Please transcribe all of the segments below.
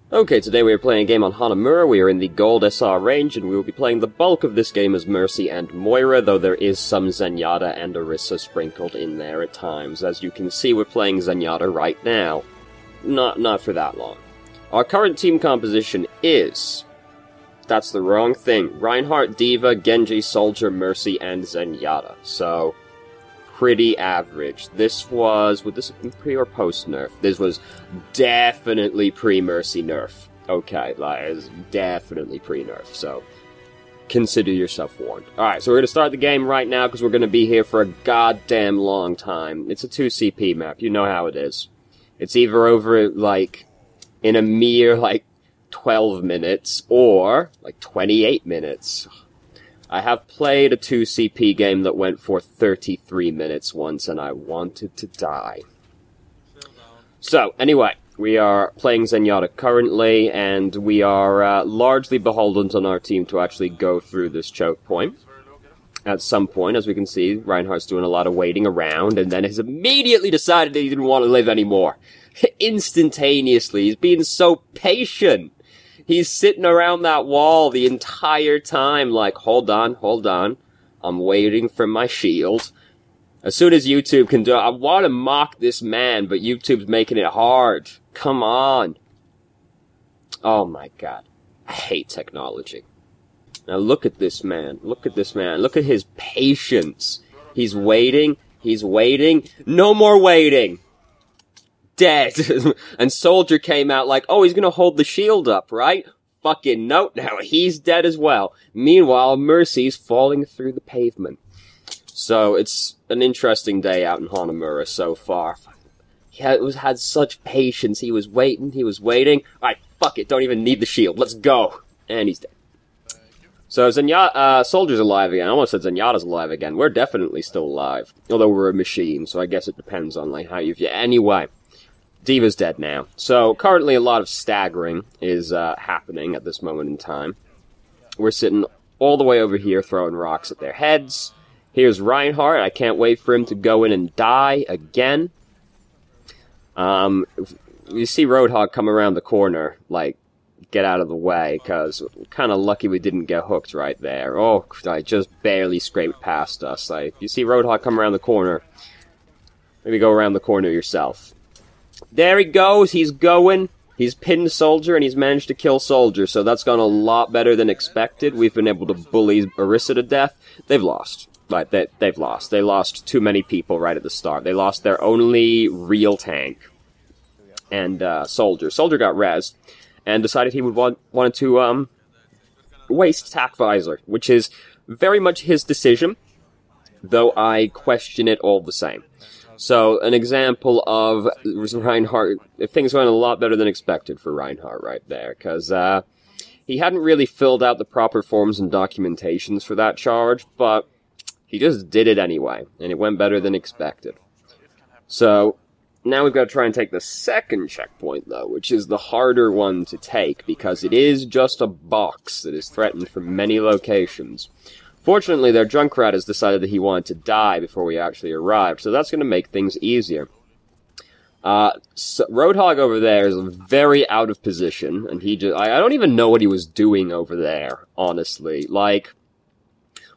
Okay, today we are playing a game on Hanamura. We are in the Gold SR range, and we will be playing the bulk of this game as Mercy and Moira, though there is some Zenyatta and Orisa sprinkled in there at times. As you can see, we're playing Zenyatta right now. Not for that long. Our current team composition is... That's the wrong thing. Reinhardt, D.Va, Genji, Soldier, Mercy, and Zenyatta. So... pretty average. This was... would this have been pre or post nerf? This was definitely pre-Mercy nerf. Okay, that is definitely pre-nerf, so consider yourself warned. Alright, so we're gonna start the game right now because we're gonna be here for a goddamn long time. It's a 2CP map, you know how it is. It's either over, like, in a mere, like, 12 minutes, or, like, 28 minutes. I have played a 2CP game that went for 33 minutes once, and I wanted to die. So, anyway, we are playing Zenyatta currently, and we are largely beholden on our team to actually go through this choke point. At some point, as we can see, Reinhardt's doing a lot of waiting around, and then has immediately decided that he didn't want to live anymore. Instantaneously. He's being so patient. He's sitting around that wall the entire time, like, hold on, I'm waiting for my shield. As soon as YouTube can do it, I want to mock this man, but YouTube's making it hard. Come on. Oh my god. I hate technology. Now look at this man, look at his patience. He's waiting, no more waiting! Dead. And Soldier came out like, oh, he's gonna hold the shield up, right? Fucking nope, now he's dead as well. Meanwhile, Mercy's falling through the pavement. So, it's an interesting day out in Hanamura so far. He had such patience, he was waiting. Alright, fuck it, don't even need the shield, let's go! And he's dead. So, Soldier's alive again. I almost said Zenyatta's alive again. We're definitely still alive. Although we're a machine, so I guess it depends on, like, how you view. Anyway. D.Va's dead now. So, currently a lot of staggering is happening at this moment in time. We're sitting all the way over here throwing rocks at their heads. Here's Reinhardt. I can't wait for him to go in and die again. You see Roadhog come around the corner, like, get out of the way, because we're kind of lucky we didn't get hooked right there. Oh, I just barely scraped past us. Like, if you see Roadhog come around the corner, maybe go around the corner yourself. There he goes, he's going. He's pinned Soldier, and he's managed to kill Soldier, so that's gone a lot better than expected. We've been able to bully Orisa to death. They've lost. Like, they've lost. They lost too many people right at the start. They lost their only real tank. And, Soldier. Soldier got rezzed, and decided he would wanted to, waste Tac Visor, which is very much his decision, though I question it all the same. So, an example of Reinhardt, things went a lot better than expected for Reinhardt right there, because, he hadn't really filled out the proper forms and documentations for that charge, but he just did it anyway, and it went better than expected. So, now we've got to try and take the second checkpoint, though, which is the harder one to take, because it is just a box that is threatened from many locations. Fortunately, their Junkrat has decided that he wanted to die before we actually arrived, so that's going to make things easier. So Roadhog over there is very out of position, and he just... I don't even know what he was doing over there, honestly. Like,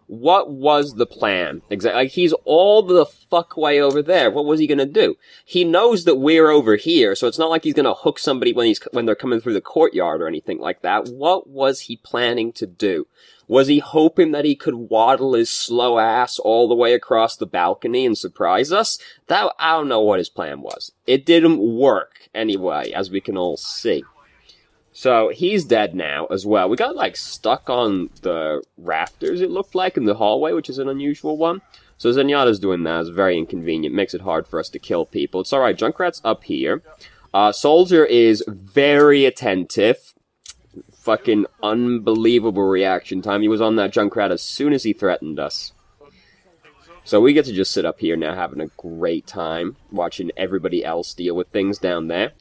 what was the plan? Exactly. Like, he's all the fuck way over there. What was he going to do? He knows that we're over here, so it's not like he's going to hook somebody when they're coming through the courtyard or anything like that. What was he planning to do? Was he hoping that he could waddle his slow ass all the way across the balcony and surprise us? I don't know what his plan was. It didn't work, anyway, as we can all see. So, he's dead now, as well. We got, like, stuck on the rafters, it looked like, in the hallway, which is an unusual one. So, Zenyatta's doing that. It's very inconvenient. Makes it hard for us to kill people. It's alright. Junkrat's up here. Soldier is very attentive. Fucking unbelievable reaction time. He was on that Junkrat as soon as he threatened us. So we get to just sit up here now having a great time watching everybody else deal with things down there.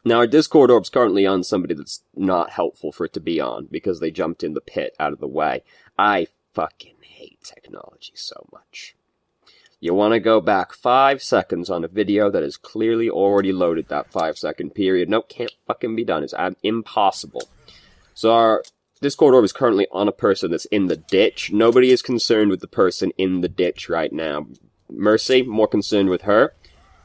Now our Discord orb's currently on somebody that's not helpful for it to be on because they jumped in the pit out of the way. I fucking hate technology so much. You want to go back 5 seconds on a video that is clearly already loaded that 5-second period. Nope, can't fucking be done. It's impossible. So our Discord orb is currently on a person that's in the ditch. Nobody is concerned with the person in the ditch right now. Mercy, more concerned with her.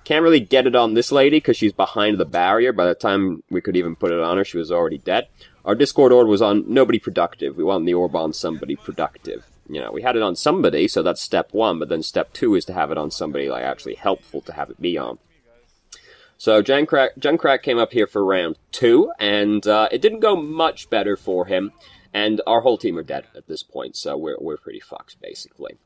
Can't really get it on this lady because she's behind the barrier. By the time we could even put it on her, she was already dead. Our Discord orb was on nobody productive. We want the orb on somebody productive. You know, we had it on somebody, so that's step 1, but then step 2 is to have it on somebody, like, actually helpful to have it be on. So Junkrat came up here for round 2, and it didn't go much better for him, and our whole team are dead at this point, so we're pretty fucked, basically.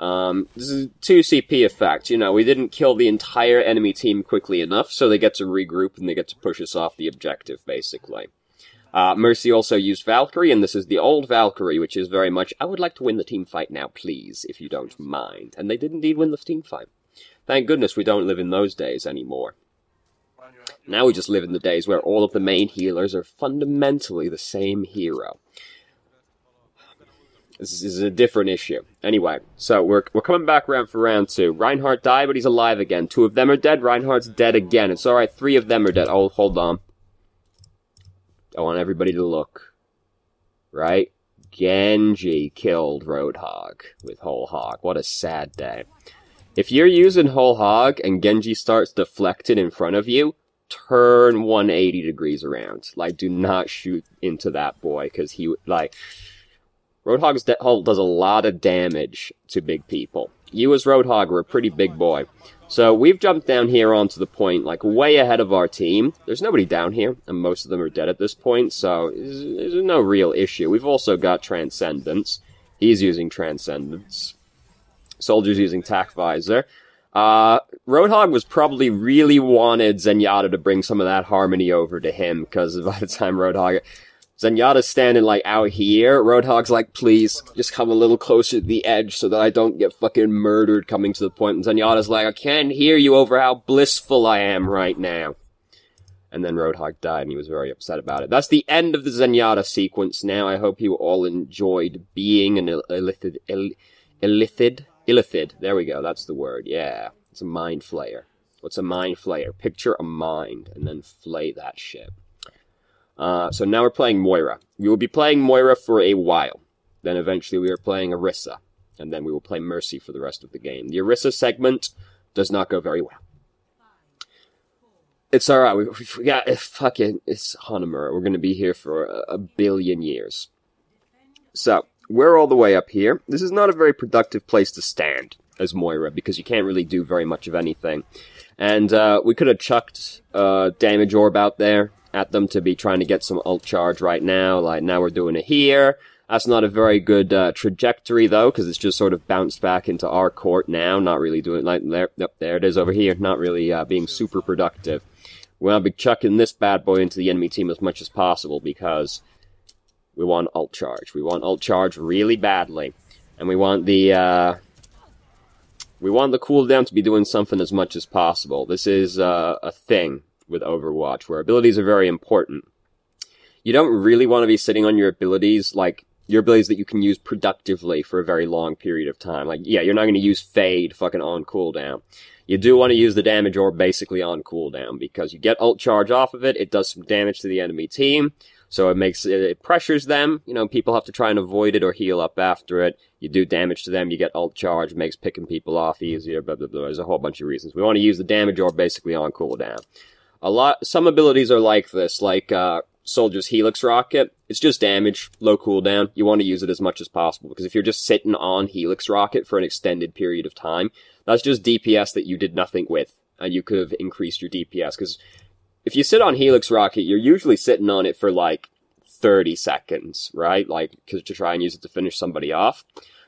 This is 2 CP effect. You know, we didn't kill the entire enemy team quickly enough, so they get to regroup and they get to push us off the objective, basically. Mercy also used Valkyrie, and this is the old Valkyrie, which is very much, I would like to win the team fight now, please, if you don't mind. And they did indeed win the team fight. Thank goodness we don't live in those days anymore. Now we just live in the days where all of the main healers are fundamentally the same hero. This is a different issue. Anyway, so we're coming back around for round 2. Reinhardt died, but he's alive again. 2 of them are dead. Reinhardt's dead again. It's alright, 3 of them are dead. Oh, hold on. I want everybody to look. Right? Genji killed Roadhog with Whole Hog. What a sad day. If you're using Whole Hog and Genji starts deflecting in front of you, turn 180 degrees around. Like, do not shoot into that boy, because he, like... Roadhog's ult does a lot of damage to big people. You as Roadhog are a pretty big boy. So we've jumped down here onto the point, like, way ahead of our team. There's nobody down here, and most of them are dead at this point, so there's no real issue. We've also got Transcendence. He's using Transcendence. Soldier's using Tac Visor. Roadhog was probably really wanted Zenyatta to bring some of that harmony over to him, because by the time Zenyatta's standing, like, out here, Roadhog's like, please, just come a little closer to the edge so that I don't get fucking murdered coming to the point. And Zenyatta's like, I can't hear you over how blissful I am right now. And then Roadhog died, and he was very upset about it. That's the end of the Zenyatta sequence now. I hope you all enjoyed being an illithid. There we go, that's the word, yeah. It's a mind flayer. What's a mind flayer? Picture a mind, and then flay that shit. So now we're playing Moira. We will be playing Moira for a while. Then eventually we are playing Orisa. And then we will play Mercy for the rest of the game. The Orisa segment does not go very well. It's alright, we got, fucking, it's Hanamura. We're gonna be here for a billion years. So, we're all the way up here. This is not a very productive place to stand as Moira, because you can't really do very much of anything. And, we could have chucked, Damage Orb out there at them to be trying to get some ult charge right now. Like, now we're doing it here. That's not a very good trajectory, though, because it's just sort of bounced back into our court now. Not really doing, like, there, yep, there it is over here. Not really being super productive. We want to be chucking this bad boy into the enemy team as much as possible, because we want ult charge. We want ult charge really badly. And we want the cooldown to be doing something as much as possible. This is a thing with Overwatch, where abilities are very important. You don't really want to be sitting on your abilities, like, your abilities that you can use productively for a very long period of time. Like, yeah, you're not going to use Fade fucking on cooldown. You do want to use the damage orb basically on cooldown, because you get ult charge off of it, it does some damage to the enemy team, so it pressures them, you know, people have to try and avoid it or heal up after it. You do damage to them, you get ult charge, makes picking people off easier, blah blah blah. There's a whole bunch of reasons. We want to use the damage orb basically on cooldown. Some abilities are like this, like, Soldier's Helix Rocket. It's just damage, low cooldown. You want to use it as much as possible, because if you're just sitting on Helix Rocket for an extended period of time, that's just DPS that you did nothing with, and you could have increased your DPS, because if you sit on Helix Rocket, you're usually sitting on it for, like, 30 seconds, right? Like, to try and use it to finish somebody off.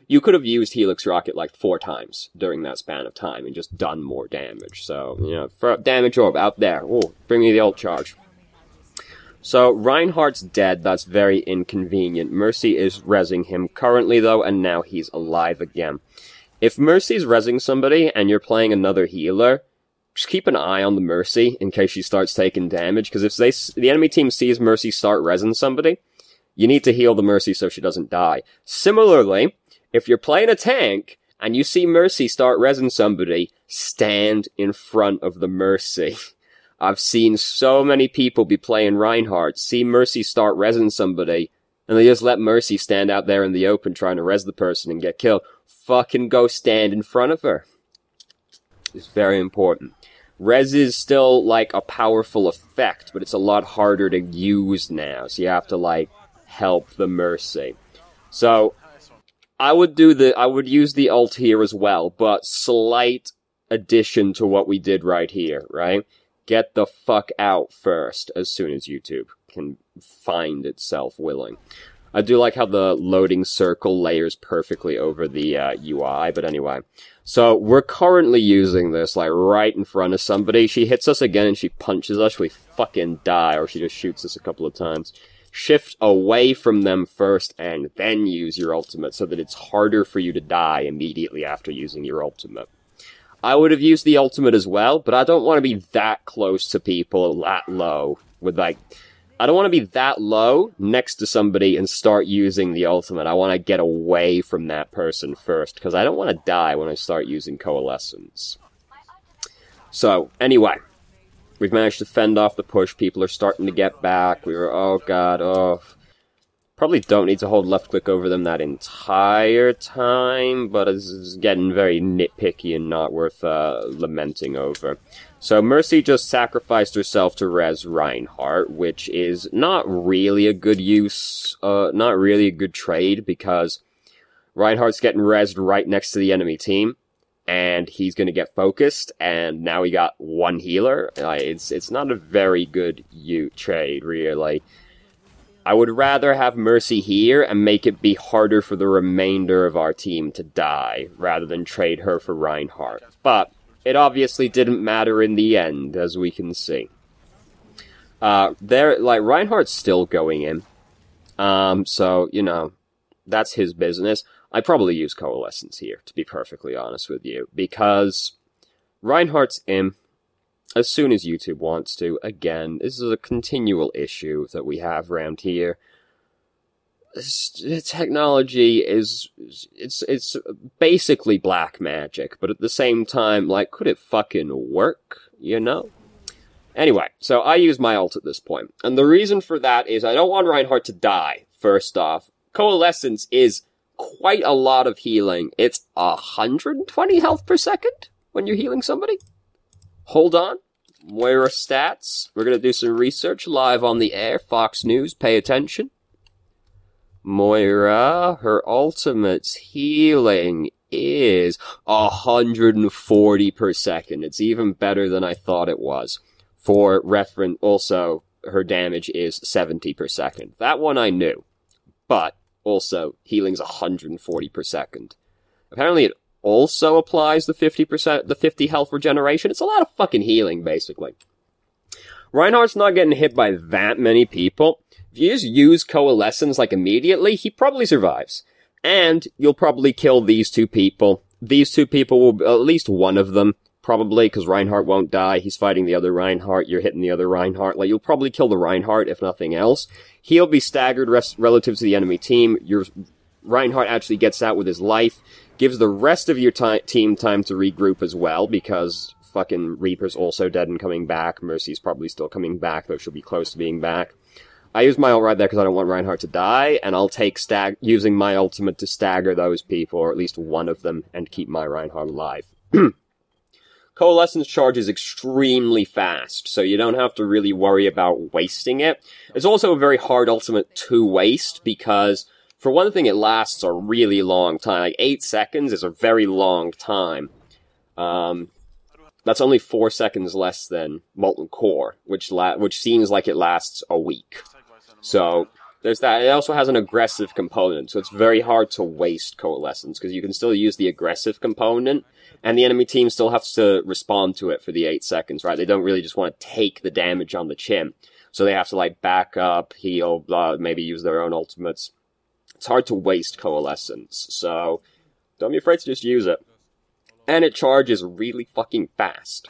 You could have used Helix Rocket, like, 4 times during that span of time and just done more damage. So, you know, for damage orb out there. Oh, bring me the ult charge. So, Reinhardt's dead. That's very inconvenient. Mercy is rezzing him currently, though, and now he's alive again. If Mercy's rezzing somebody and you're playing another healer, just keep an eye on the Mercy in case she starts taking damage, because if the enemy team sees Mercy start rezzing somebody, you need to heal the Mercy so she doesn't die. Similarly, if you're playing a tank and you see Mercy start rezzing somebody, stand in front of the Mercy. I've seen so many people be playing Reinhardt, see Mercy start rezzing somebody, and they just let Mercy stand out there in the open trying to res the person and get killed. Fucking go stand in front of her. It's very important. Res is still, like, a powerful effect, but it's a lot harder to use now, so you have to, like, help the Mercy. So, I would use the ult here as well, but slight addition to what we did right here, right? Get the fuck out first, as soon as YouTube can find itself willing. I do like how the loading circle layers perfectly over the UI, but anyway. So, we're currently using this, like, right in front of somebody. She hits us again and she punches us, we fucking die, or she just shoots us a couple of times. Shift away from them first, and then use your ultimate, so that it's harder for you to die immediately after using your ultimate. I would have used the ultimate as well, but I don't want to be that close to people that low, with, like, I don't want to be that low next to somebody and start using the ultimate. I want to get away from that person first, because I don't want to die when I start using Coalescence. So, anyway. We've managed to fend off the push. People are starting to get back. We were, oh god, oh. Probably don't need to hold left click over them that entire time, but it's getting very nitpicky and not worth lamenting over. So Mercy just sacrificed herself to res Reinhardt, which is not really a good use, not really a good trade, because Reinhardt's getting rezzed right next to the enemy team. And he's going to get focused, and now we got one healer. It's not a very good trade, really. I would rather have Mercy here and make it be harder for the remainder of our team to die, rather than trade her for Reinhardt. But it obviously didn't matter in the end, as we can see. Reinhardt's still going in. So, you know, that's his business. I probably use Coalescence here, to be perfectly honest with you, because Reinhardt's in as soon as YouTube wants to. Again, this is a continual issue that we have around here. Technology is, it's basically black magic, but at the same time, like, could it fucking work, you know? Anyway, so I use my ult at this point, and the reason for that is I don't want Reinhardt to die, first off. Coalescence is quite a lot of healing. It's 120 health per second when you're healing somebody. Hold on. Moira stats. We're going to do some research live on the air. Fox News, pay attention. Moira, her ultimate's healing is 140 per second. It's even better than I thought it was. For reference, also, her damage is 70 per second. That one I knew. But also, healing's 140 per second. Apparently it also applies the 50 health regeneration. It's a lot of fucking healing, basically. Reinhardt's not getting hit by that many people. If you just use Coalescence, like, immediately, he probably survives. And you'll probably kill these two people. These two people will, at least one of them, probably, because Reinhardt won't die. He's fighting the other Reinhardt. You're hitting the other Reinhardt. Like, you'll probably kill the Reinhardt, if nothing else. He'll be staggered relative to the enemy team. Your Reinhardt actually gets out with his life. Gives the rest of your team time to regroup as well, because fucking Reaper's also dead and coming back. Mercy's probably still coming back, though she'll be close to being back. I use my ult right there because I don't want Reinhardt to die, and I'll take using my ultimate to stagger those people, or at least one of them, and keep my Reinhardt alive. Coalescence charge is extremely fast, so you don't have to really worry about wasting it. It's also a very hard ultimate to waste, because, for one thing, it lasts a really long time. Like, 8 seconds is a very long time. That's only 4 seconds less than Molten Core, which seems like it lasts a week. So, there's that. It also has an aggressive component, so it's very hard to waste Coalescence, because you can still use the aggressive component, and the enemy team still has to respond to it for the 8 seconds, right? They don't really just want to take the damage on the chin. So they have to, like, back up, heal, maybe use their own ultimates. It's hard to waste Coalescence, so don't be afraid to just use it. And it charges really fucking fast.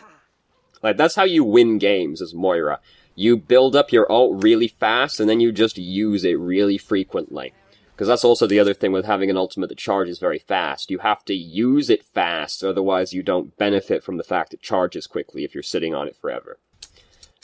Like, that's how you win games as Moira. You build up your ult really fast, and then you just use it really frequently. Because that's also the other thing with having an ultimate that charges very fast. You have to use it fast, otherwise you don't benefit from the fact it charges quickly if you're sitting on it forever.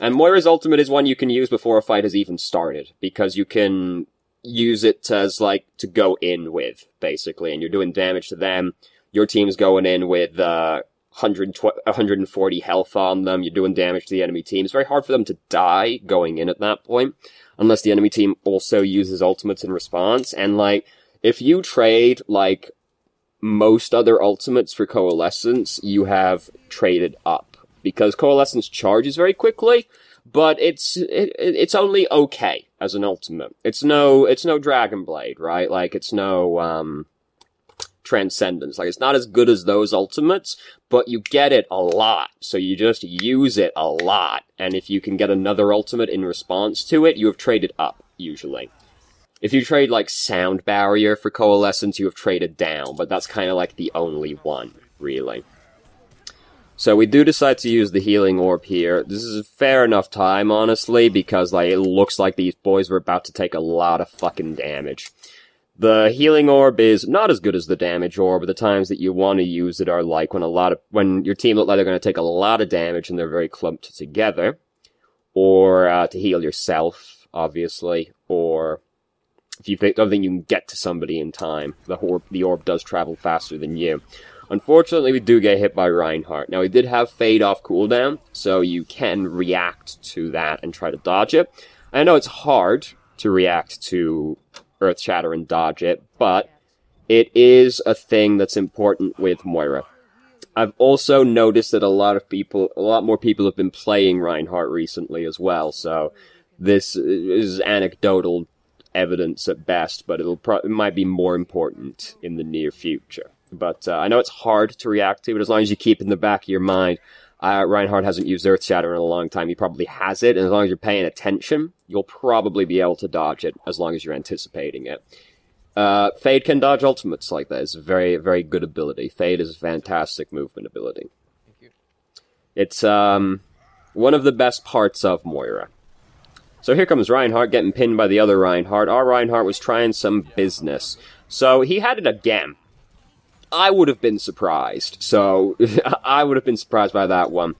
And Moira's ultimate is one you can use before a fight has even started, because you can use it as, like, to go in with, basically, and you're doing damage to them. Your team's going in with 140 health on them, you're doing damage to the enemy team. It's very hard for them to die going in at that point, unless the enemy team also uses ultimates in response. And, like, if you trade, like, most other ultimates for Coalescence, you have traded up. Because Coalescence charges very quickly, but it's only okay as an ultimate. It's no Dragon Blade, right? Like, it's no, Transcendence. Like, it's not as good as those ultimates, but you get it a lot, so you just use it a lot. And if you can get another ultimate in response to it, you have traded up, usually. If you trade, like, Sound Barrier for Coalescence, you have traded down, but that's kind of like the only one, really. So we do decide to use the Healing Orb here. This is a fair enough time, honestly, because, like, it looks like these boys were about to take a lot of fucking damage. The Healing Orb is not as good as the Damage Orb, but the times that you want to use it are, like, when your team look like they're going to take a lot of damage and they're very clumped together. Or, to heal yourself, obviously. Or, if you don't think you can get to somebody in time, the orb does travel faster than you. Unfortunately, we do get hit by Reinhardt. Now, we did have Fade off cooldown, so you can react to that and try to dodge it. I know it's hard to react to Earth Shatter and dodge it, but it is a thing that's important with Moira. I've also noticed that a lot more people have been playing Reinhardt recently as well, so this is anecdotal evidence at best, but it might be more important in the near future. But I know it's hard to react to, but as long as you keep in the back of your mind, Reinhardt hasn't used Earth Shatter in a long time. He probably has it, and as long as you're paying attention, you'll probably be able to dodge it, as long as you're anticipating it. Fade can dodge ultimates like that. It's a very, very good ability. Fade is a fantastic movement ability. Thank you. It's one of the best parts of Moira. So here comes Reinhardt getting pinned by the other Reinhardt. Our Reinhardt was trying some business. So he had it again. I would have been surprised. So, I would have been surprised by that one.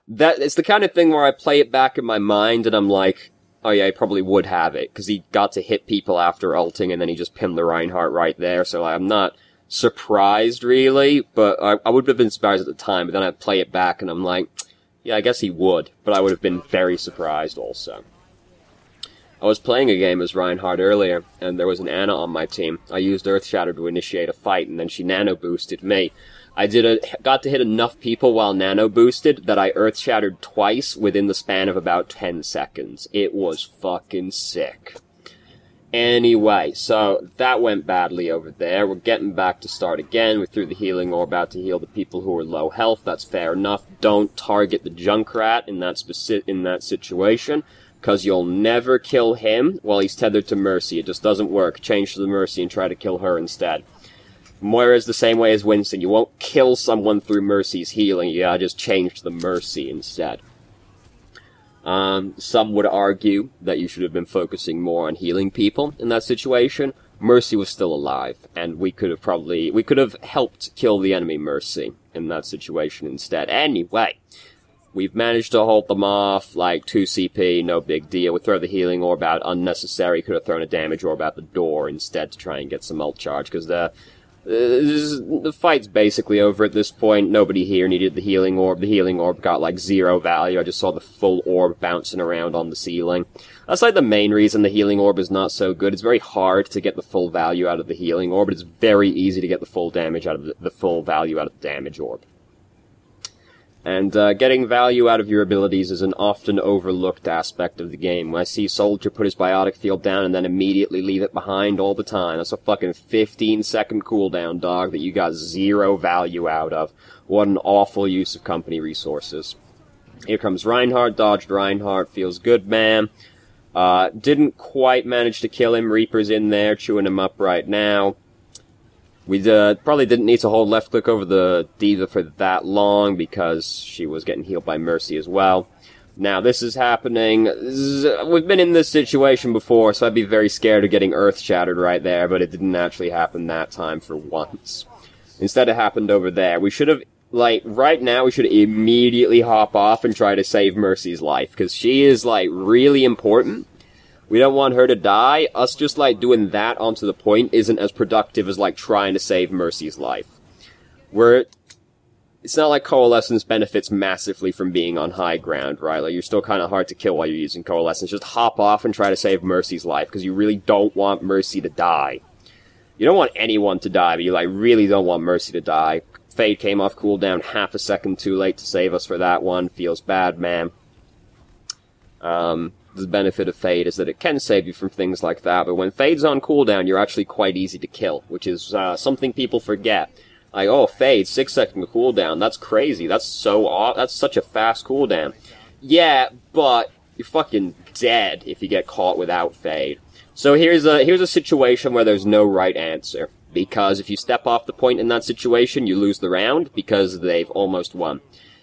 It's the kind of thing where I play it back in my mind and I'm like, oh yeah, he probably would have it, because he got to hit people after ulting and then he just pinned the Reinhardt right there, so I'm not surprised really, but I would have been surprised at the time, but then I play it back and I'm like, yeah, I guess he would, but I would have been very surprised also. I was playing a game as Reinhardt earlier, and there was an Ana on my team. I used Earth Shatter to initiate a fight, and then she nano-boosted me. I got to hit enough people while nano-boosted that I Earth Shattered twice within the span of about 10 seconds. It was fucking sick. Anyway, so that went badly over there. We're getting back to start again. We threw the Healing Orb out to heal the people who are low health. That's fair enough. Don't target the Junkrat in that situation, because you'll never kill him while he's tethered to Mercy. It just doesn't work. Change to the Mercy and try to kill her instead. Moira is the same way as Winston. You won't kill someone through Mercy's healing. You gotta just change to the Mercy instead. Some would argue that you should have been focusing more on healing people in that situation. Mercy was still alive, and we could have helped kill the enemy Mercy in that situation instead. Anyway, we've managed to hold them off, like 2 CP, no big deal. We throw the Healing Orb out, unnecessary. Could have thrown a Damage Orb out the door instead to try and get some ult charge, because the fight's basically over at this point. Nobody here needed the Healing Orb. The Healing Orb got, like, 0 value. I just saw the full orb bouncing around on the ceiling. That's, like, the main reason the Healing Orb is not so good. It's very hard to get the full value out of the Healing Orb, but it's very easy to get the full damage out of the full value out of the Damage Orb. And getting value out of your abilities is an often overlooked aspect of the game. When I see Soldier put his biotic field down and then immediately leave it behind all the time, that's a fucking 15-second cooldown, dog, that you got 0 value out of. What an awful use of company resources. Here comes Reinhardt, dodged Reinhardt, feels good, man. Didn't quite manage to kill him. Reaper's in there, chewing him up right now. We probably didn't need to hold left-click over the D.Va for that long, because she was getting healed by Mercy as well. Now, this is happening... We've been in this situation before, so I'd be very scared of getting earth-shattered right there, but it didn't actually happen that time for once. Instead, it happened over there. We should have... Like, right now, we should immediately hop off and try to save Mercy's life, because she is, like, really important. We don't want her to die. Us just, like, doing that onto the point isn't as productive as, like, trying to save Mercy's life. It's not like Coalescence benefits massively from being on high ground, right? Like, you're still kind of hard to kill while you're using Coalescence. Just hop off and try to save Mercy's life, because you really don't want Mercy to die. You don't want anyone to die, but you, like, really don't want Mercy to die. Fade came off cooldown half a second too late to save us for that one. Feels bad, man. The benefit of Fade is that it can save you from things like that, but when Fade's on cooldown, you're actually quite easy to kill, which is something people forget. Like, oh, Fade, 6-second cooldown, that's crazy, that's such a fast cooldown. Yeah, but you're fucking dead if you get caught without Fade. So here's a situation where there's no right answer. Because if you step off the point in that situation, you lose the round, because they've almost won.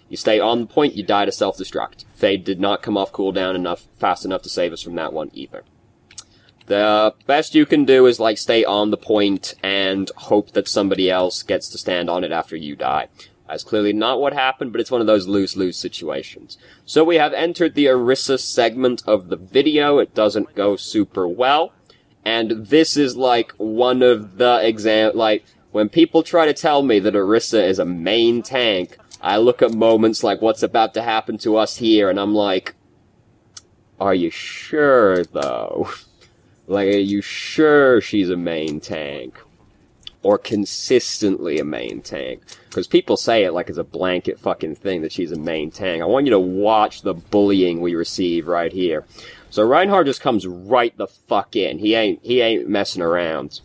You stay on the point, you die to self-destruct. Fade did not come off cooldown fast enough to save us from that one either. The best you can do is, like, stay on the point and hope that somebody else gets to stand on it after you die. That's clearly not what happened, but it's one of those lose-lose situations. So we have entered the Orisa segment of the video. It doesn't go super well. And this is, like, one of the like, when people try to tell me that Orisa is a main tank, I look at moments like what's about to happen to us here, and I'm like, are you sure, though? Like, are you sure she's a main tank? Or consistently a main tank? Because people say it like it's a blanket fucking thing that she's a main tank. I want you to watch the bullying we receive right here. So Reinhardt just comes right the fuck in. He ain't messing around.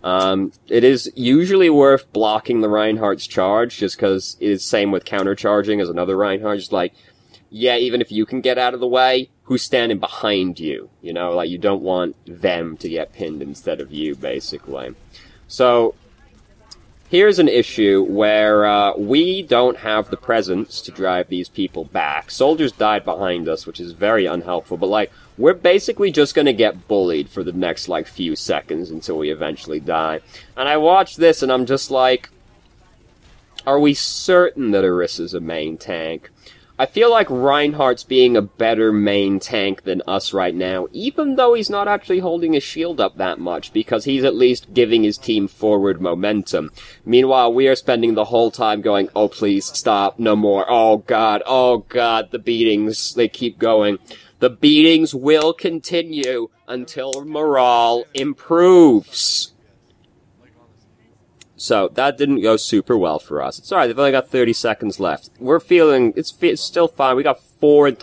It is usually worth blocking the Reinhardt's charge, just because it is same with countercharging as another Reinhardt. Just like, yeah, even if you can get out of the way, who's standing behind you? You know, like, you don't want them to get pinned instead of you, basically. So, here's an issue where we don't have the presence to drive these people back. Soldiers died behind us, which is very unhelpful, but, like, we're basically just gonna get bullied for the next, like, few seconds until we eventually die. And I watch this and I'm just like, are we certain that Orisa's a main tank? I feel like Reinhardt's being a better main tank than us right now, even though he's not actually holding his shield up that much, because he's at least giving his team forward momentum. Meanwhile, we are spending the whole time going, oh please, stop, no more, oh god, the beatings, they keep going. The beatings will continue until morale improves. So, that didn't go super well for us. It's alright, they've only got 30 seconds left. We're feeling, it's still fine. We got 4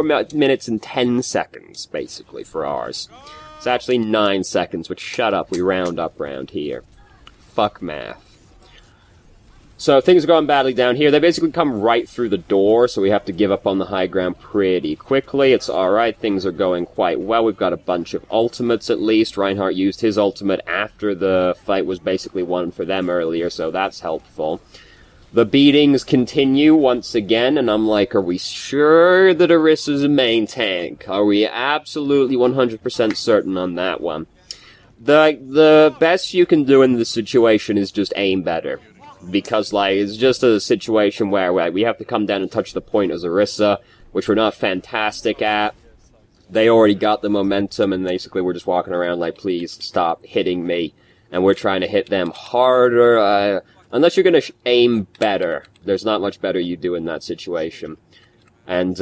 minutes and 10 seconds, basically, for ours. It's actually 9 seconds, which, shut up, we round up round here. Fuck math. So, things are going badly down here. They basically come right through the door, so we have to give up on the high ground pretty quickly. It's alright, things are going quite well. We've got a bunch of ultimates, at least. Reinhardt used his ultimate after the fight was basically won for them earlier, so that's helpful. The beatings continue once again, and I'm like, are we sure that Orisa's a main tank? Are we absolutely 100% certain on that one? The best you can do in this situation is just aim better. Because, like, it's just a situation where we have to come down and touch the point as Orisa, which we're not fantastic at. They already got the momentum, and basically we're just walking around like, please, stop hitting me. And we're trying to hit them harder, unless you're gonna aim better. There's not much better you do in that situation. And,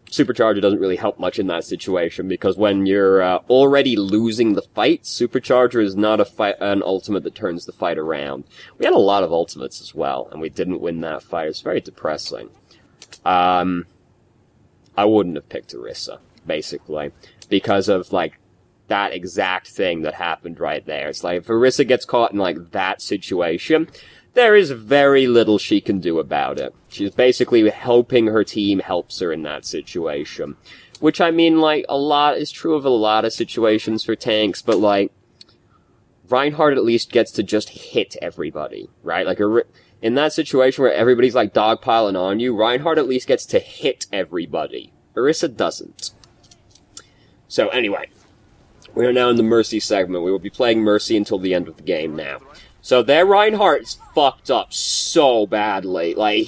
Supercharger doesn't really help much in that situation, because when you're already losing the fight, Supercharger is not an ultimate that turns the fight around. We had a lot of ultimates as well, and we didn't win that fight. It's very depressing. I wouldn't have picked Orisa, basically, because of, like, that exact thing that happened right there. It's like, if Orisa gets caught in, like, that situation, there is very little she can do about it. She's basically hoping her team helps her in that situation. Which, I mean, like, a lot is true of a lot of situations for tanks, but, like, Reinhardt at least gets to just hit everybody, right? Like, In that situation where everybody's like dogpiling on you, Reinhardt at least gets to hit everybody. Orisa doesn't. So anyway, we are now in the Mercy segment. We will be playing Mercy until the end of the game now. So their Reinhardt's fucked up so badly. Like,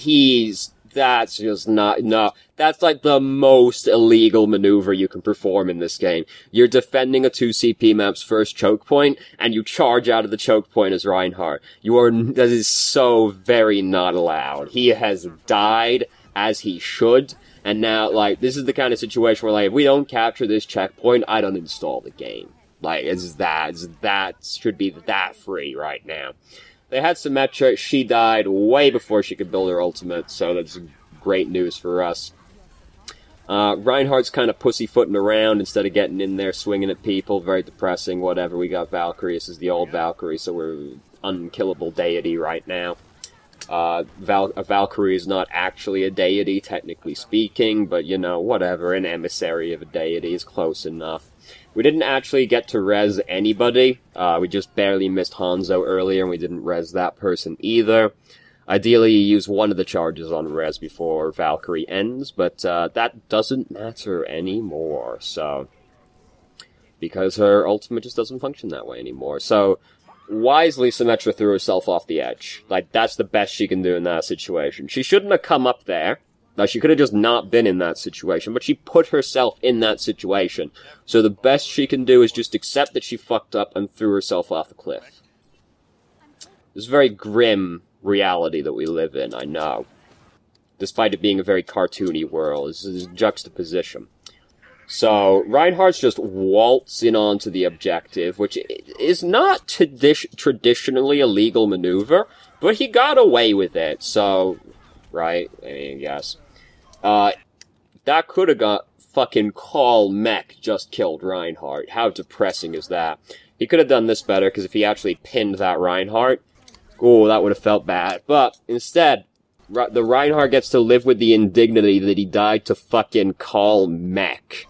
that's just no, that's like the most illegal maneuver you can perform in this game. You're defending a 2CP map's first choke point, and you charge out of the choke point as Reinhardt. That is so very not allowed. He has died as he should, and now, like, this is the kind of situation where, like, if we don't capture this checkpoint, I don't install the game. Like, that should be that free right now. They had Symmetra. She died way before she could build her ultimate, so that's great news for us. Reinhardt's kind of pussyfooting around instead of getting in there, swinging at people. Very depressing, whatever. We got Valkyrie. This is the old Valkyrie, so we're unkillable deity right now. A Valkyrie is not actually a deity, technically speaking, but, you know, whatever. An emissary of a deity is close enough. We didn't actually get to res anybody. We just barely missed Hanzo earlier, and we didn't res that person either. Ideally, you use one of the charges on res before Valkyrie ends, but that doesn't matter anymore, so... Because her ultimate just doesn't function that way anymore. So, wisely, Symmetra threw herself off the edge. Like, that's the best she can do in that situation. She shouldn't have come up there. Now, she could have just not been in that situation, but she put herself in that situation. So the best she can do is just accept that she fucked up and threw herself off the cliff. It's a very grim reality that we live in, I know. Despite it being a very cartoony world, this is a juxtaposition. So, Reinhardt's just waltzing onto the objective, which is not traditionally a legal maneuver, but he got away with it, so... Right? I mean, I guess. That could have got fucking Call Mech just killed Reinhardt. How depressing is that? He could have done this better, because if he actually pinned that Reinhardt, oh, that would have felt bad. But, instead, the Reinhardt gets to live with the indignity that he died to fucking Call Mech.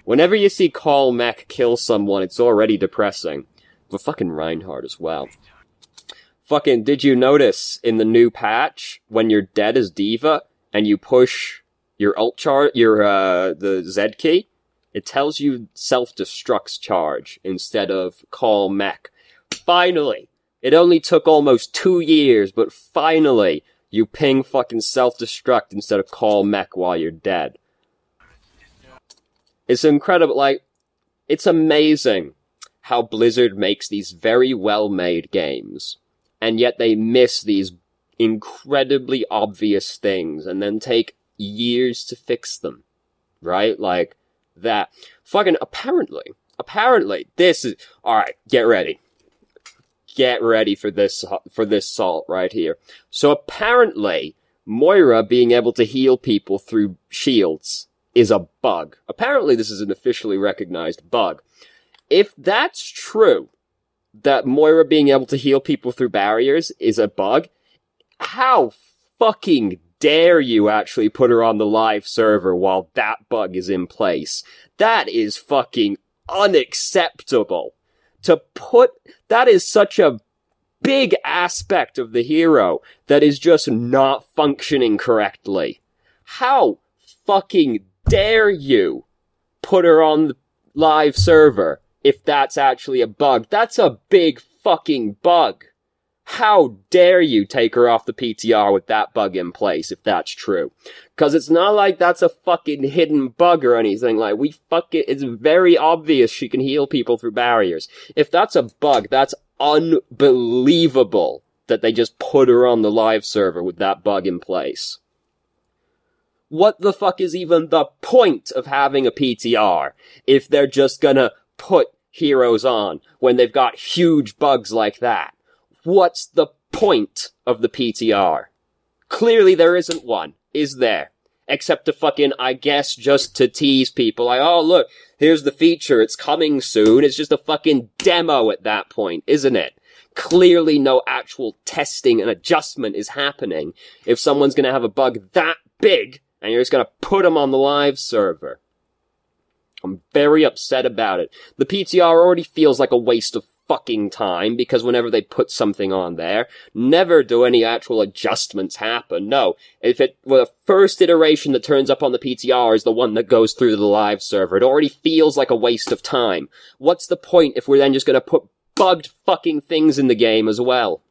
Whenever you see Call Mech kill someone, it's already depressing. But fucking Reinhardt as well. Fucking, did you notice in the new patch, when you're dead as D.Va, and you push your the Z key, it tells you self-destructs charge instead of Call Mech. Finally! It only took almost 2 years, but finally, you ping fucking self-destruct instead of Call Mech while you're dead. It's incredible, like, it's amazing how Blizzard makes these very well-made games. And yet they miss these incredibly obvious things and then take years to fix them. Right? Like, that. Fucking, apparently, this is... Alright, get ready. Get ready for this salt right here. So apparently, Moira being able to heal people through shields is a bug. Apparently this is an officially recognized bug. If that's true... that Moira being able to heal people through barriers is a bug, how fucking dare you actually put her on the live server while that bug is in place? That is fucking unacceptable. That is such a big aspect of the hero that is just not functioning correctly. How fucking dare you put her on the live server? If that's actually a bug. That's a big fucking bug. How dare you take her off the PTR with that bug in place, if that's true. Because it's not like that's a fucking hidden bug or anything. Like, it's very obvious she can heal people through barriers. If that's a bug, that's unbelievable that they just put her on the live server with that bug in place. What the fuck is even the point of having a PTR if they're just gonna put heroes on when they've got huge bugs like that? What's the point of the PTR? Clearly there isn't one, is there? Except to fucking, I guess, just to tease people, like, oh look, here's the feature, it's coming soon. It's just a fucking demo at that point, isn't it? Clearly no actual testing and adjustment is happening if someone's gonna have a bug that big and you're just gonna put them on the live server. I'm very upset about it. The PTR already feels like a waste of fucking time, because whenever they put something on there, never do any actual adjustments happen. No, if it were the first iteration that turns up on the PTR is the one that goes through the live server, it already feels like a waste of time. What's the point if we're then just gonna put bugged fucking things in the game as well?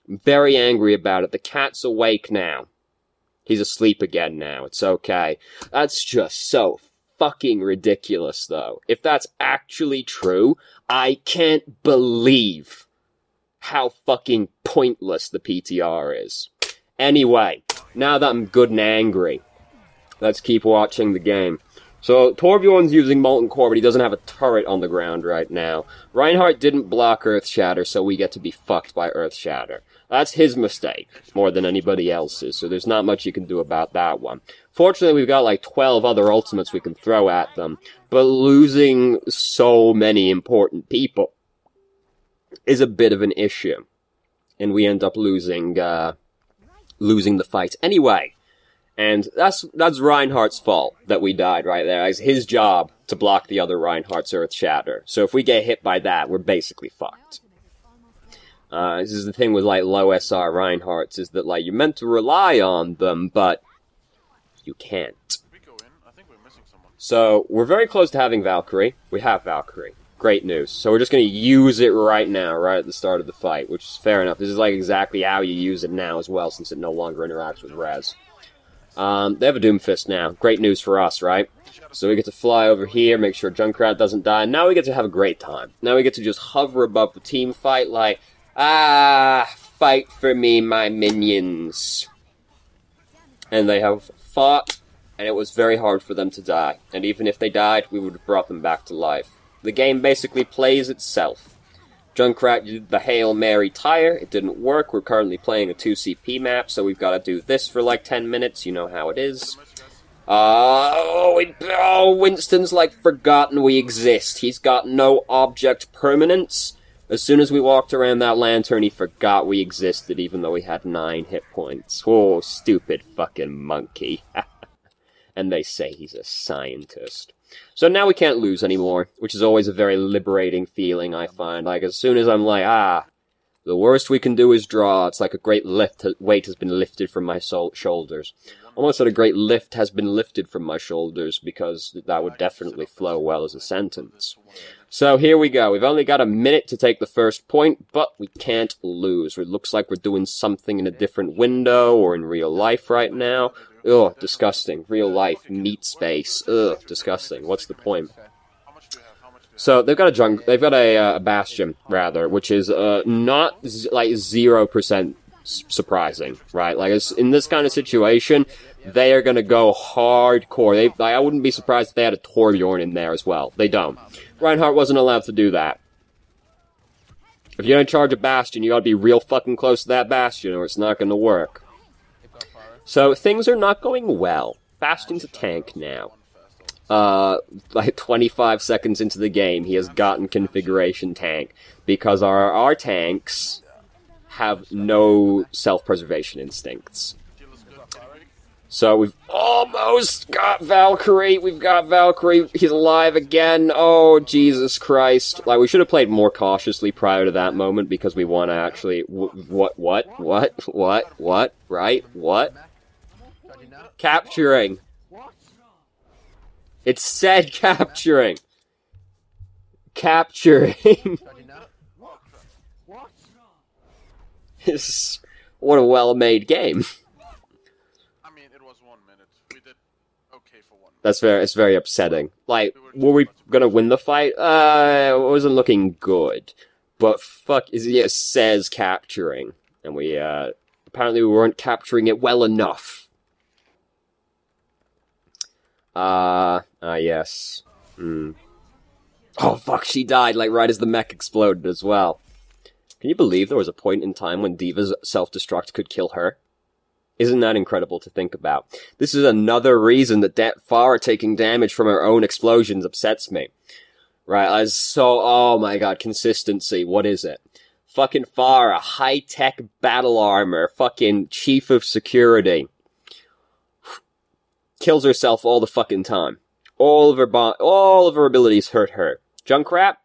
I'm very angry about it. The cat's awake now. He's asleep again now. It's okay. That's just so fucking ridiculous, though. If that's actually true, I can't believe how fucking pointless the PTR is. Anyway, now that I'm good and angry, let's keep watching the game. So, Torbjorn's using Molten Core, but he doesn't have a turret on the ground right now. Reinhardt didn't block Earth Shatter, so we get to be fucked by Earth Shatter. That's his mistake, more than anybody else's, so there's not much you can do about that one. Fortunately, we've got like 12 other ultimates we can throw at them, but losing so many important people is a bit of an issue. And we end up losing the fight anyway. And that's Reinhardt's fault that we died right there. It's his job to block the other Reinhardt's Earth Shatter. So if we get hit by that, we're basically fucked. This is the thing with, like, low SR Reinhardts, is that, like, you're meant to rely on them, but you can't. So, we're very close to having Valkyrie. We have Valkyrie. Great news. So we're just gonna use it right now, right at the start of the fight, which is fair enough. This is, like, exactly how you use it now as well, since it no longer interacts with Res. They have a Doomfist now. Great news for us, right? So we get to fly over here, make sure Junkrat doesn't die, and now we get to have a great time. Now we get to just hover above the team fight like, fight for me, my minions. And they have fought, and it was very hard for them to die. And even if they died, we would have brought them back to life. The game basically plays itself. Junkrat did the Hail Mary tire, it didn't work, we're currently playing a 2CP map, so we've got to do this for like 10 minutes, you know how it is. Winston's like forgotten we exist. He's got no object permanence. As soon as we walked around that lantern, he forgot we existed, even though we had 9 hit points. Oh, stupid fucking monkey. And they say he's a scientist. So now we can't lose anymore, which is always a very liberating feeling, I find. Like, as soon as I'm like, the worst we can do is draw, it's like a great weight has been lifted from my shoulders. Almost that a great lift has been lifted from my shoulders, because that would definitely flow well as a sentence. So here we go. We've only got a minute to take the first point, but we can't lose. It looks like we're doing something in a different window or in real life right now. Ugh, disgusting. Real life, meat space. Ugh, disgusting. What's the point? So they've got a Bastion, rather, which is not like 0% surprising, right? Like, in this kind of situation, they are gonna go hardcore. I wouldn't be surprised if they had a Torbjorn in there as well. They don't. Reinhardt wasn't allowed to do that. If you're gonna charge a Bastion, you gotta be real fucking close to that Bastion, or it's not gonna work. So, things are not going well. Bastion's a tank now. Like 25 seconds into the game, he has gotten configuration tank, because our tanks have no self-preservation instincts. So we've almost got Valkyrie. We've got Valkyrie. He's alive again. Oh, Jesus Christ. Like, we should have played more cautiously prior to that moment, because we want to actually... What? Right? What? Capturing. It said capturing. Capturing. What a well-made game. I mean, it was 1 minute. We did okay for 1 minute. It's very upsetting. Like, were we gonna win the fight? It wasn't looking good. But fuck, it says capturing. And we, apparently we weren't capturing it well enough. Yes. Oh fuck, she died, like, right as the mech exploded as well. Can you believe there was a point in time when Diva's self-destruct could kill her? Isn't that incredible to think about? This is another reason that Farah taking damage from her own explosions upsets me. Right, oh my god, consistency, what is it? Fucking Farah, high-tech battle armor, fucking chief of security. Kills herself all the fucking time. All of her abilities hurt her. Junkrat?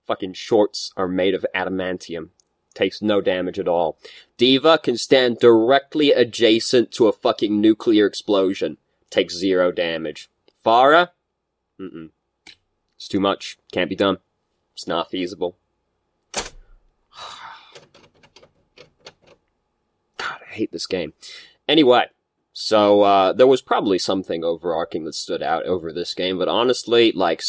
fucking shorts are made of adamantium. Takes no damage at all. Diva can stand directly adjacent to a fucking nuclear explosion. Takes 0 damage. Pharah? It's too much. Can't be done. It's not feasible. God, I hate this game. Anyway, so, there was probably something overarching that stood out over this game, but honestly, like,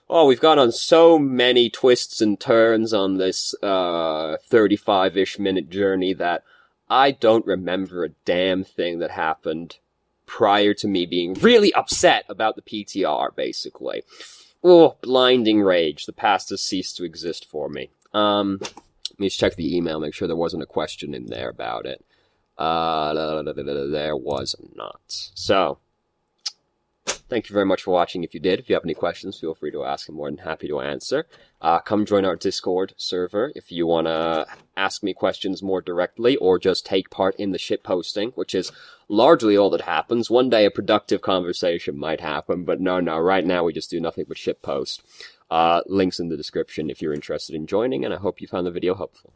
we've gone on so many twists and turns on this, 35-ish minute journey that I don't remember a damn thing that happened prior to me being really upset about the PTR, basically. Oh, blinding rage. The past has ceased to exist for me. Let me just check the email, make sure there wasn't a question in there about it. There was not. So, thank you very much for watching if you did. If you have any questions, feel free to ask. I'm more than happy to answer. Come join our Discord server if you want to ask me questions more directly or just take part in the shitposting, which is largely all that happens. One day a productive conversation might happen, but no, right now we just do nothing but shitpost. Links in the description if you're interested in joining, and I hope you found the video helpful.